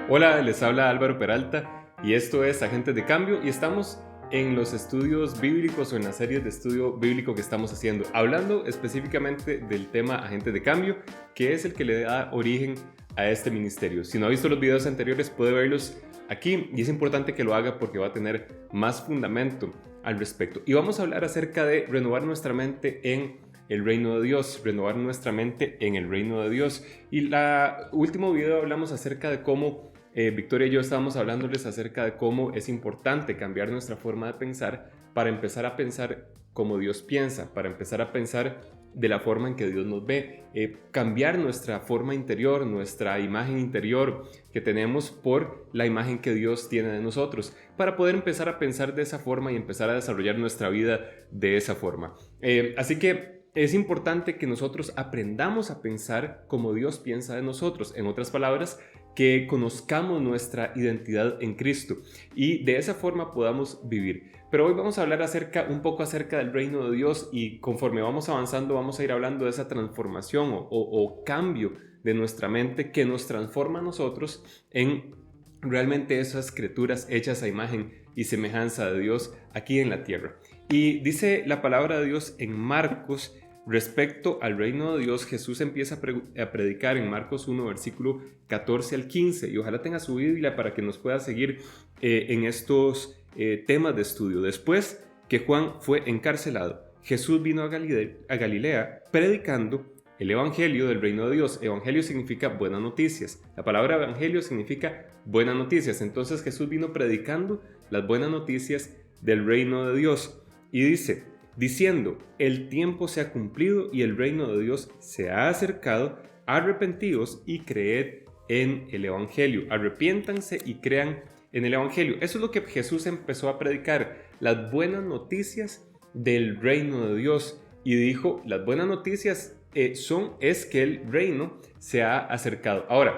Hola, les habla Álvaro Peralta y esto es Agentes de Cambio y estamos en los estudios bíblicos o en la serie de estudio bíblico que estamos haciendo, hablando específicamente del tema Agentes de Cambio, que es el que le da origen a este ministerio. Si no ha visto los videos anteriores puede verlos aquí y es importante que lo haga porque va a tener más fundamento al respecto. Y vamos a hablar acerca de renovar nuestra mente en el reino de Dios, renovar nuestra mente en el reino de Dios. Y el último video hablamos acerca de cómo Victoria y yo estábamos hablándoles acerca de cómo es importante cambiar nuestra forma de pensar para empezar a pensar como Dios piensa, para empezar a pensar de la forma en que Dios nos ve, cambiar nuestra forma interior, nuestra imagen interior que tenemos por la imagen que Dios tiene de nosotros, para poder empezar a pensar de esa forma y empezar a desarrollar nuestra vida de esa forma. Así que es importante que nosotros aprendamos a pensar como Dios piensa de nosotros. En otras palabras, que conozcamos nuestra identidad en Cristo y de esa forma podamos vivir. Pero hoy vamos a hablar un poco acerca del reino de Dios y conforme vamos avanzando vamos a ir hablando de esa transformación o cambio de nuestra mente que nos transforma a nosotros en realmente esas criaturas hechas a imagen y semejanza de Dios aquí en la tierra. Y dice la palabra de Dios en Marcos. Respecto al reino de Dios, Jesús empieza a predicar en Marcos 1, versículo 14 al 15, y ojalá tenga su Biblia para que nos pueda seguir en estos temas de estudio. Después que Juan fue encarcelado, Jesús vino a Galilea predicando el evangelio del reino de Dios. Evangelio significa buenas noticias. La palabra evangelio significa buenas noticias. Entonces Jesús vino predicando las buenas noticias del reino de Dios y diciendo, el tiempo se ha cumplido y el reino de Dios se ha acercado, arrepentíos y creed en el evangelio. Arrepiéntanse y crean en el evangelio. Eso es lo que Jesús empezó a predicar, las buenas noticias del reino de Dios. Y dijo, las buenas noticias es que el reino se ha acercado. Ahora,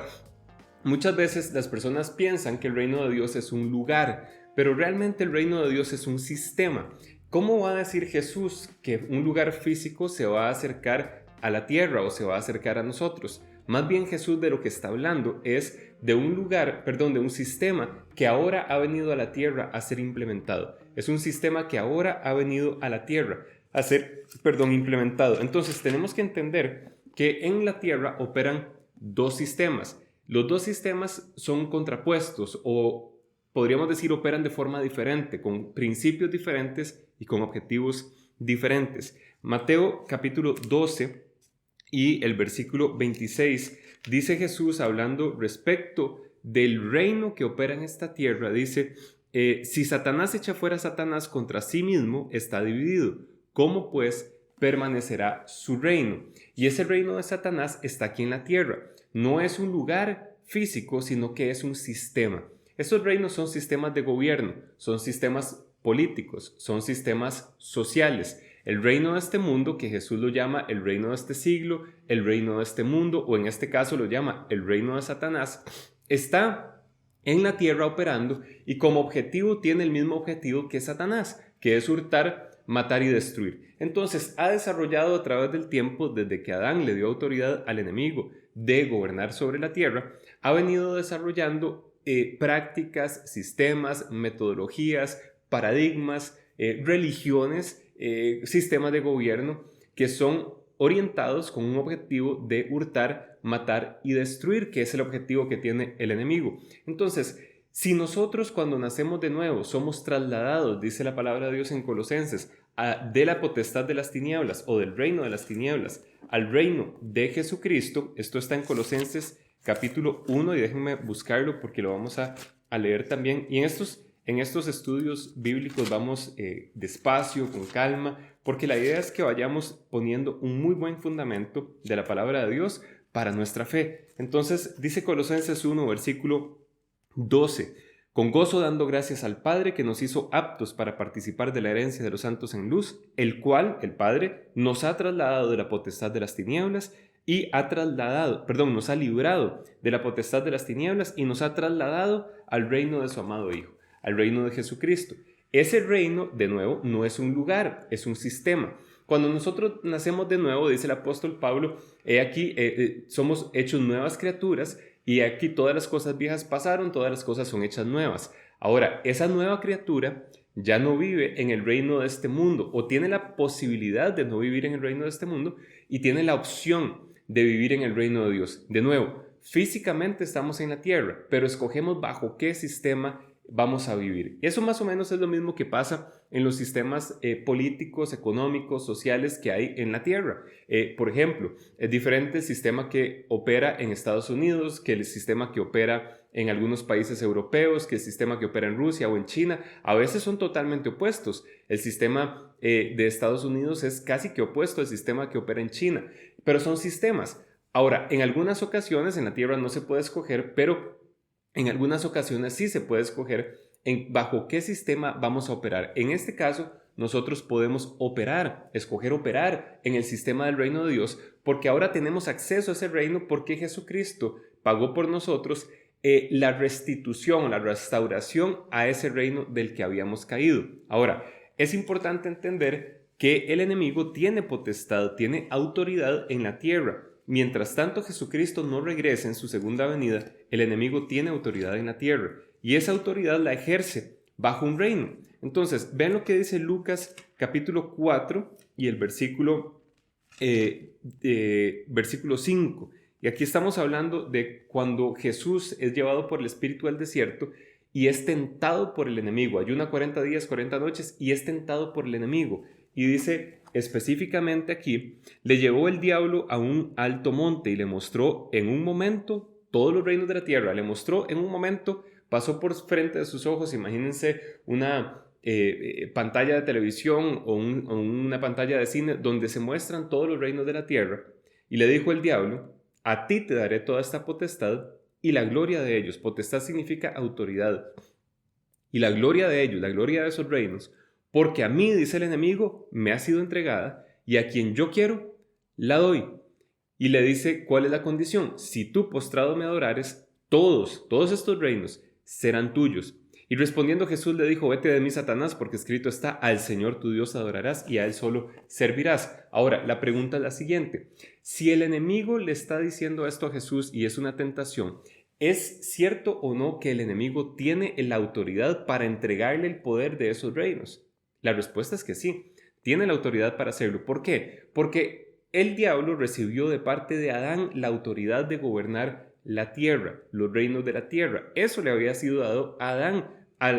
muchas veces las personas piensan que el reino de Dios es un lugar, pero realmente el reino de Dios es un sistema. ¿Cómo va a decir Jesús que un lugar físico se va a acercar a la tierra o se va a acercar a nosotros? Más bien Jesús de lo que está hablando es de de un sistema que ahora ha venido a la tierra a ser implementado. Es un sistema que ahora ha venido a la tierra a ser, implementado. Entonces tenemos que entender que en la tierra operan dos sistemas. Los dos sistemas son contrapuestos o podríamos decir operan de forma diferente, con principios diferentes y con objetivos diferentes. Mateo capítulo 12 y el versículo 26 dice Jesús hablando respecto del reino que opera en esta tierra, dice, si Satanás echa fuera a Satanás contra sí mismo, está dividido. ¿Cómo pues permanecerá su reino? Y ese reino de Satanás está aquí en la tierra. No es un lugar físico, sino que es un sistema. Estos reinos son sistemas de gobierno, son sistemas políticos, son sistemas sociales. El reino de este mundo, que Jesús lo llama el reino de este siglo, el reino de este mundo, o en este caso lo llama el reino de Satanás, está en la tierra operando y como objetivo tiene el mismo objetivo que Satanás, que es hurtar, matar y destruir. Entonces ha desarrollado a través del tiempo, desde que Adán le dio autoridad al enemigo de gobernar sobre la tierra, ha venido desarrollando prácticas, sistemas, metodologías, paradigmas, religiones, sistemas de gobierno que son orientados con un objetivo de hurtar, matar y destruir, que es el objetivo que tiene el enemigo. Entonces, si nosotros cuando nacemos de nuevo somos trasladados, dice la palabra de Dios en Colosenses, de la potestad de las tinieblas o del reino de las tinieblas al reino de Jesucristo, esto está en Colosenses capítulo 1 y déjenme buscarlo porque lo vamos a leer también. Y en estos estudios bíblicos vamos despacio, con calma, porque la idea es que vayamos poniendo un muy buen fundamento de la palabra de Dios para nuestra fe. Entonces dice Colosenses 1, versículo 12, con gozo dando gracias al Padre que nos hizo aptos para participar de la herencia de los santos en luz, el cual, el Padre, nos ha trasladado de la potestad de las tinieblas y nos ha librado de la potestad de las tinieblas y nos ha trasladado al reino de su amado Hijo, al reino de Jesucristo. Ese reino, de nuevo, no es un lugar, es un sistema. Cuando nosotros nacemos de nuevo, dice el apóstol Pablo, he aquí, somos hechos nuevas criaturas y aquí todas las cosas viejas pasaron, todas las cosas son hechas nuevas. Ahora, esa nueva criatura ya no vive en el reino de este mundo, o tiene la posibilidad de no vivir en el reino de este mundo, y tiene la opción de vivir en el reino de Dios. De nuevo, físicamente estamos en la tierra, pero escogemos bajo qué sistema vamos a vivir. Y eso más o menos es lo mismo que pasa en los sistemas políticos, económicos, sociales que hay en la tierra. Por ejemplo, es diferente el sistema que opera en Estados Unidos que el sistema que opera en algunos países europeos, que el sistema que opera en Rusia o en China. A veces son totalmente opuestos. El sistema de Estados Unidos es casi que opuesto al sistema que opera en China, pero son sistemas. Ahora, en algunas ocasiones en la tierra no se puede escoger, pero en algunas ocasiones sí se puede escoger bajo qué sistema vamos a operar. En este caso, nosotros podemos escoger operar en el sistema del reino de Dios, porque ahora tenemos acceso a ese reino porque Jesucristo pagó por nosotros la restitución, la restauración a ese reino del que habíamos caído. Ahora, es importante entender que el enemigo tiene potestad, tiene autoridad en la tierra. Mientras tanto Jesucristo no regrese en su segunda venida, el enemigo tiene autoridad en la tierra y esa autoridad la ejerce bajo un reino. Entonces, vean lo que dice Lucas capítulo 4 y el versículo 5. Y aquí estamos hablando de cuando Jesús es llevado por el Espíritu al desierto y es tentado por el enemigo. Ayuna 40 días, 40 noches y es tentado por el enemigo. Y dice específicamente aquí, le llevó el diablo a un alto monte y le mostró en un momento todos los reinos de la tierra. Le mostró en un momento, pasó por frente de sus ojos, imagínense una pantalla de televisión o una pantalla de cine donde se muestran todos los reinos de la tierra. Y le dijo el diablo, a ti te daré toda esta potestad y la gloria de ellos. Potestad significa autoridad. Y la gloria de ellos, la gloria de esos reinos, porque a mí, dice el enemigo, me ha sido entregada y a quien yo quiero, la doy. Y le dice, ¿cuál es la condición? Si tú postrado me adorares, todos estos reinos serán tuyos. Y respondiendo Jesús le dijo, vete de mí, Satanás, porque escrito está, al Señor tu Dios adorarás y a Él solo servirás. Ahora, la pregunta es la siguiente. Si el enemigo le está diciendo esto a Jesús y es una tentación, ¿es cierto o no que el enemigo tiene la autoridad para entregarle el poder de esos reinos? La respuesta es que sí, tiene la autoridad para hacerlo. ¿Por qué? Porque el diablo recibió de parte de Adán la autoridad de gobernar la tierra, los reinos de la tierra. Eso le había sido dado a Adán,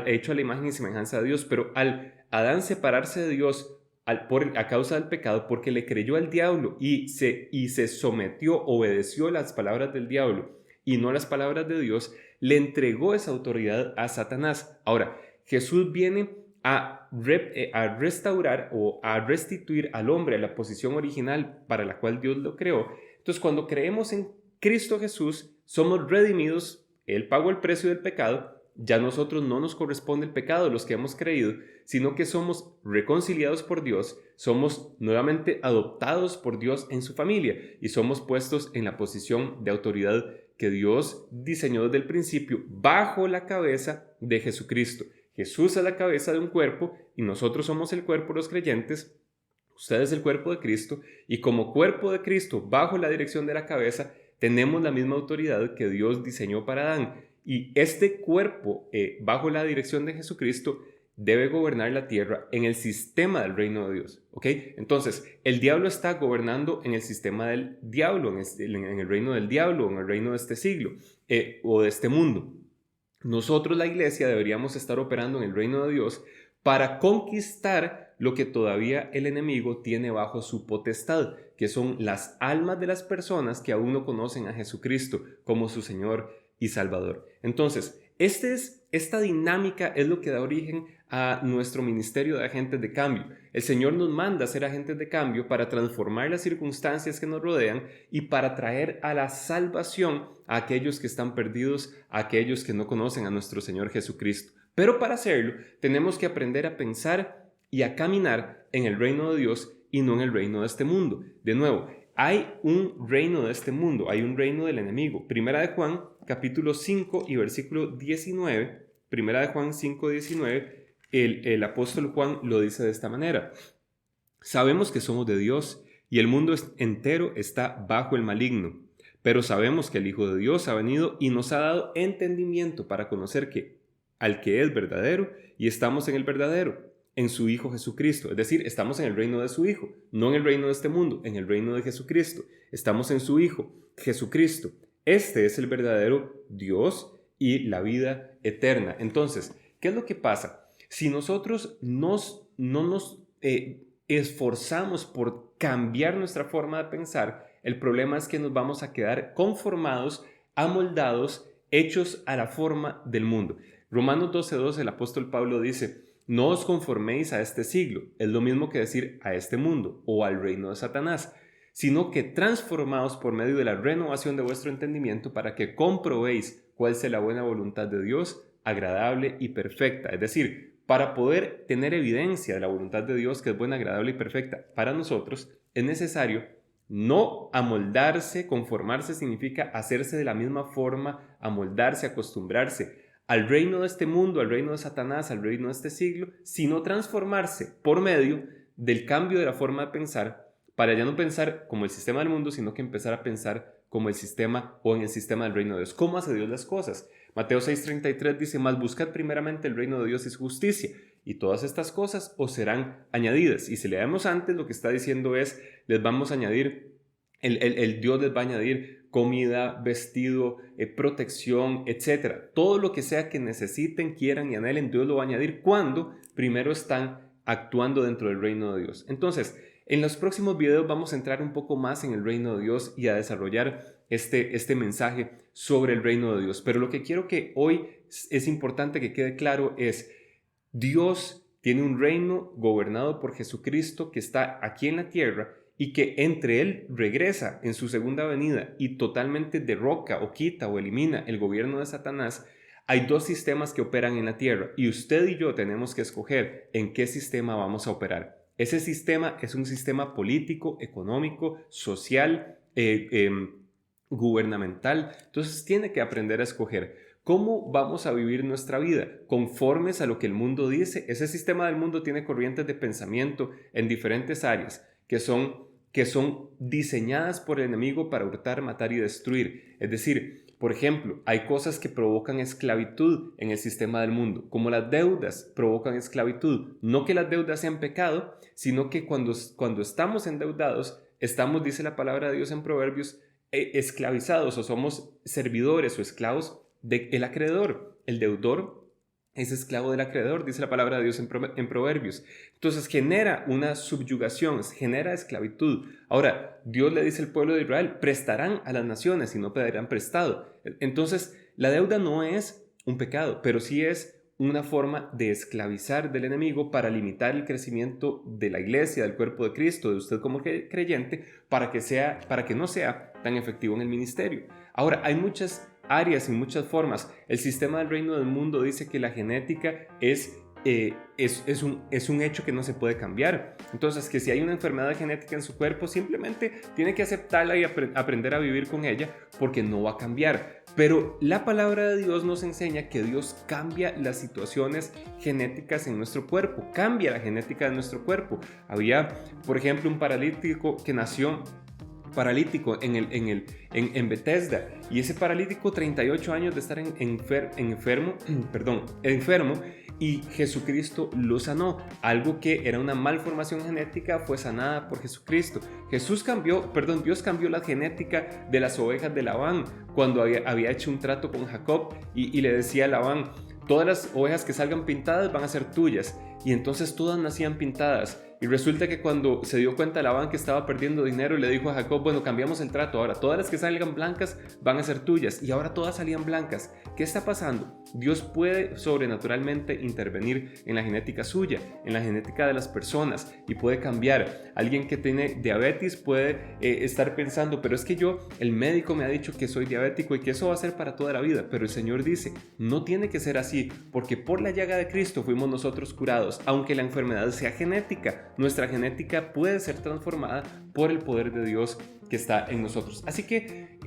hecho a la imagen y semejanza de Dios, pero al Adán separarse de Dios a causa del pecado, porque le creyó al diablo y se sometió, obedeció las palabras del diablo y no las palabras de Dios, le entregó esa autoridad a Satanás. Ahora, Jesús viene a restaurar o a restituir al hombre a la posición original para la cual Dios lo creó. Entonces, cuando creemos en Cristo Jesús, somos redimidos, Él pagó el precio del pecado, ya a nosotros no nos corresponde el pecado de los que hemos creído, sino que somos reconciliados por Dios, somos nuevamente adoptados por Dios en su familia y somos puestos en la posición de autoridad que Dios diseñó desde el principio bajo la cabeza de Jesucristo. Jesús es la cabeza de un cuerpo y nosotros somos el cuerpo, los creyentes. Usted es el cuerpo de Cristo y como cuerpo de Cristo, bajo la dirección de la cabeza, tenemos la misma autoridad que Dios diseñó para Adán. Y este cuerpo, bajo la dirección de Jesucristo, debe gobernar la tierra en el sistema del reino de Dios. ¿Ok? Entonces, el diablo está gobernando en el sistema del diablo, en el reino del diablo, en el reino de este siglo o de este mundo. Nosotros, la iglesia, deberíamos estar operando en el reino de Dios para conquistar lo que todavía el enemigo tiene bajo su potestad, que son las almas de las personas que aún no conocen a Jesucristo como su Señor y Salvador. Entonces, esta dinámica es lo que da origen a nuestro ministerio de agentes de cambio. El Señor nos manda a ser agentes de cambio para transformar las circunstancias que nos rodean y para traer a la salvación a aquellos que están perdidos, a aquellos que no conocen a nuestro Señor Jesucristo. Pero para hacerlo, tenemos que aprender a pensar y a caminar en el reino de Dios y no en el reino de este mundo. De nuevo, hay un reino de este mundo, hay un reino del enemigo. Primera de Juan, capítulo 5 y versículo 19. Primera de Juan 5, 19, el apóstol Juan lo dice de esta manera. Sabemos que somos de Dios y el mundo entero está bajo el maligno. pero sabemos que el Hijo de Dios ha venido y nos ha dado entendimiento para conocer al que es verdadero, y estamos en el verdadero, en su Hijo Jesucristo. Es decir, estamos en el reino de su Hijo, no en el reino de este mundo, en el reino de Jesucristo. Estamos en su Hijo, Jesucristo. Este es el verdadero Dios y la vida eterna. Entonces, ¿qué es lo que pasa? Si nosotros no nos esforzamos por cambiar nuestra forma de pensar, el problema es que nos vamos a quedar conformados, amoldados, hechos a la forma del mundo. Romanos 12:2, el apóstol Pablo dice: no os conforméis a este siglo, es lo mismo que decir a este mundo o al reino de Satanás, sino que transformaos por medio de la renovación de vuestro entendimiento para que comprobéis cuál sea la buena voluntad de Dios, agradable y perfecta. Es decir, para poder tener evidencia de la voluntad de Dios, que es buena, agradable y perfecta para nosotros, es necesario no amoldarse. Conformarse significa hacerse de la misma forma, amoldarse, acostumbrarse al reino de este mundo, al reino de Satanás, al reino de este siglo, sino transformarse por medio del cambio de la forma de pensar, para ya no pensar como el sistema del mundo, sino que empezar a pensar como el sistema o en el sistema del reino de Dios. ¿Cómo hace Dios las cosas? Mateo 6:33 dice: mas buscad primeramente el reino de Dios y su justicia, y todas estas cosas os serán añadidas. Y si leemos antes, lo que está diciendo es: les vamos a añadir, el Dios les va a añadir comida, vestido, protección, etc. Todo lo que sea que necesiten, quieran y anhelen, Dios lo va a añadir cuando primero están actuando dentro del reino de Dios. Entonces, en los próximos videos vamos a entrar un poco más en el reino de Dios y a desarrollar este mensaje sobre el reino de Dios. Pero lo que quiero que hoy es importante que quede claro es: Dios tiene un reino gobernado por Jesucristo que está aquí en la tierra, y que entre Él regresa en su segunda venida y totalmente derroca o quita o elimina el gobierno de Satanás. Hay dos sistemas que operan en la tierra y usted y yo tenemos que escoger en qué sistema vamos a operar. Ese sistema es un sistema político, económico, social, gubernamental. Entonces tiene que aprender a escoger cómo vamos a vivir nuestra vida conformes a lo que el mundo dice. Ese sistema del mundo tiene corrientes de pensamiento en diferentes áreas que son diseñadas por el enemigo para hurtar, matar y destruir. Es decir, por ejemplo, hay cosas que provocan esclavitud en el sistema del mundo, como las deudas provocan esclavitud. No que las deudas sean pecado, sino que cuando estamos endeudados, estamos, dice la palabra de Dios en Proverbios, esclavizados, o somos servidores o esclavos del acreedor. El deudor es esclavo del acreedor, dice la palabra de Dios en Proverbios. Entonces genera una subyugación, genera esclavitud. Ahora, Dios le dice al pueblo de Israel: prestarán a las naciones y no pedirán prestado. Entonces, la deuda no es un pecado, pero sí es una forma de esclavizar del enemigo para limitar el crecimiento de la iglesia, del cuerpo de Cristo, de usted como creyente, para que no sea tan efectivo en el ministerio. Ahora, hay muchas áreas y muchas formas. El sistema del reino del mundo dice que la genética es un hecho que no se puede cambiar. Entonces, que si hay una enfermedad genética en su cuerpo, simplemente tiene que aceptarla y aprender a vivir con ella, porque no va a cambiar. Pero la palabra de Dios nos enseña que Dios cambia las situaciones genéticas en nuestro cuerpo, cambia la genética de nuestro cuerpo. Había, por ejemplo, un paralítico que nació paralítico en Bethesda, y ese paralítico, 38 años de estar enfermo, y Jesucristo lo sanó. Algo que era una malformación genética fue sanada por Jesucristo. Dios cambió la genética de las ovejas de Labán cuando había hecho un trato con Jacob y le decía a Labán: todas las ovejas que salgan pintadas van a ser tuyas. Y entonces todas nacían pintadas. Y resulta que cuando se dio cuenta Labán que estaba perdiendo dinero, le dijo a Jacob: bueno, cambiamos el trato, ahora todas las que salgan blancas van a ser tuyas. Y ahora todas salían blancas. ¿Qué está pasando? Dios puede sobrenaturalmente intervenir en la genética suya, en la genética de las personas, y puede cambiar. Alguien que tiene diabetes puede estar pensando: pero es que el médico me ha dicho que soy diabético y que eso va a ser para toda la vida. Pero el Señor dice: no tiene que ser así, porque por la llaga de Cristo fuimos nosotros curados. Aunque la enfermedad sea genética, nuestra genética puede ser transformada por el poder de Dios que está en nosotros. Así que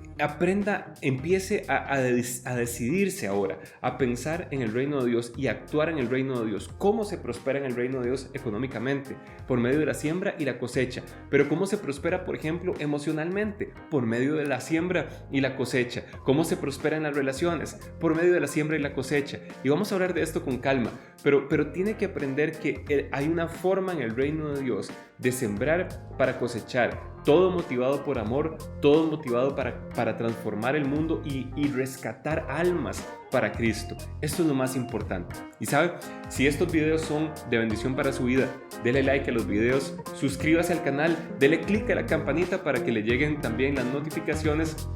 empiece a decidirse ahora, a pensar en el reino de Dios y actuar en el reino de Dios. ¿Cómo se prospera en el reino de Dios económicamente? Por medio de la siembra y la cosecha. Pero ¿cómo se prospera, por ejemplo, emocionalmente? Por medio de la siembra y la cosecha. ¿Cómo se prospera en las relaciones? Por medio de la siembra y la cosecha. Y vamos a hablar de esto con calma, pero tiene que aprender que hay una forma en el reino de Dios de sembrar para cosechar. Todo motivado por amor, todo motivado para transformar el mundo y rescatar almas para Cristo. Esto es lo más importante. Y sabe, si estos videos son de bendición para su vida, dele like a los videos, suscríbase al canal, dele click a la campanita para que le lleguen también las notificaciones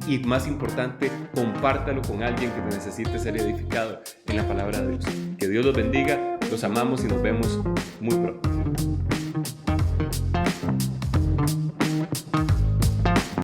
y, más importante, compártalo con alguien que necesite ser edificado en la palabra de Dios. Que Dios los bendiga, los amamos y nos vemos muy pronto.